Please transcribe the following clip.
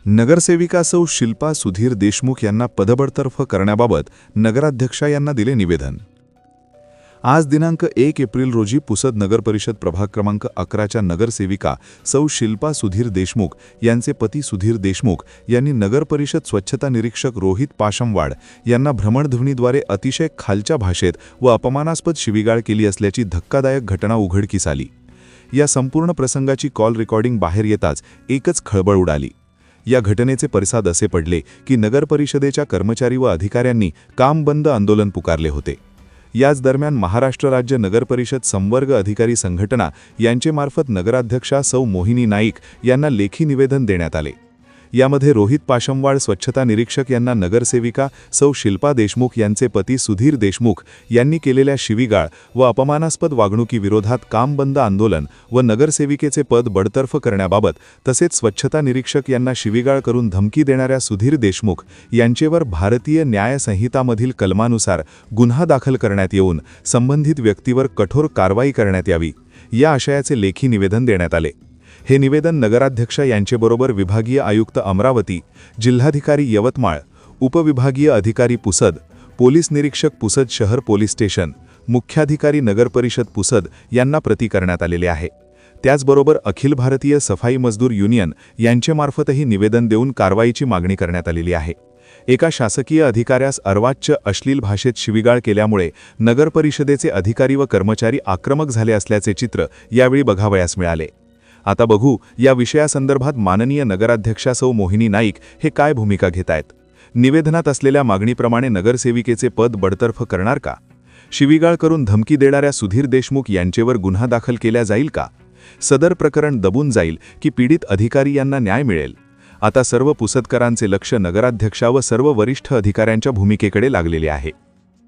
नगरसेविका सौ शिल्पा सुधीर देशमुख यांना पदबडतर्फ करण्याबाबत नगराध्यक्षा यांना दिले निवेदन। आज दिनांक 1 एप्रिल रोजी पुसद नगरपरिषद प्रभाग क्रमांक 11च्या नगरसेविका सौ शिल्पा सुधीर देशमुख यांचे पती सुधीर देशमुख यांनी नगरपरिषद स्वच्छता निरीक्षक रोहित पाशमवाड यांना भ्रमणध्वनीद्वारे अतिशय खालच्या भाषेत व अपमानास्पद शिवीगाळ केली असल्याची धक्कादायक घटना उघडकीस आली। या संपूर्ण प्रसंगाची कॉल रेकॉर्डिंग बाहेर येताच एकच खळबळ उडाली। या घटनेचे पडसाद असे पडले की नगरपरिषदेच्या कर्मचारी व अधिकाऱ्यांनी काम बंद आंदोलन पुकारले होते। याच दरम्यान महाराष्ट्र राज्य नगरपरिषद संवर्ग अधिकारी संघटना यांचेमार्फत नगराध्यक्षा सौ मोहिनी नाईक यांना लेखी निवेदन देण्यात आले। यामध्ये रोहित पाशमवाड स्वच्छता निरीक्षक यांना नगरसेविका सौ शिल्पा देशमुख यांचे पती सुधीर देशमुख यांनी केलेल्या शिवीगाळ व अपमानास्पद वागणुकीविरोधात काम बंद आंदोलन व नगरसेविकेचे पद बडतर्फ करण्याबाबत तसेच स्वच्छता निरीक्षक यांना शिवीगाळ करून धमकी देणाऱ्या सुधीर देशमुख यांचेवर भारतीय न्याय संहितामधील कलमानुसार गुन्हा दाखल करण्यात येऊन संबंधित व्यक्तीवर कठोर कारवाई करण्यात यावी या आशयाचे लेखी निवेदन देण्यात आले। हे निवेदन नगराध्यक्षा यांचेबरोबर विभागीय आयुक्त अमरावती, जिल्हाधिकारी यवतमाळ, उपविभागीय अधिकारी पुसद, पोलीस निरीक्षक पुसद शहर पोलीस स्टेशन, मुख्याधिकारी नगरपरिषद पुसद यांना प्रती करण्यात आलेले आहे। त्याचबरोबर अखिल भारतीय सफाई मजदूर युनियन यांचेमार्फतही निवेदन देऊन कारवाईची मागणी करण्यात आलेली आहे। एका शासकीय अधिकाऱ्यास अर्वाच्य अश्लील भाषेत शिवीगाळ केल्यामुळे नगरपरिषदेचे अधिकारी व कर्मचारी आक्रमक झाले असल्याचे चित्र यावेळी बघावयास मिळाले। आता बघू या विषयासंदर्भात माननीय नगराध्यक्षा सौ मोहिनी नाईक हे काय भूमिका घेतायत। निवेदनात असलेल्या मागणीप्रमाणे नगरसेविकेचे पद बडतर्फ करणार का? शिवीगाळ करून धमकी देणाऱ्या सुधीर देशमुख यांचेवर गुन्हा दाखल केला जाईल का? सदर प्रकरण दबून जाईल की पीडित अधिकारी यांना न्याय मिळेल? आता सर्व पुसदकरांचे लक्ष नगराध्यक्षा व सर्व वरिष्ठ अधिकाऱ्यांच्या भूमिकेकडे लागलेले आहे।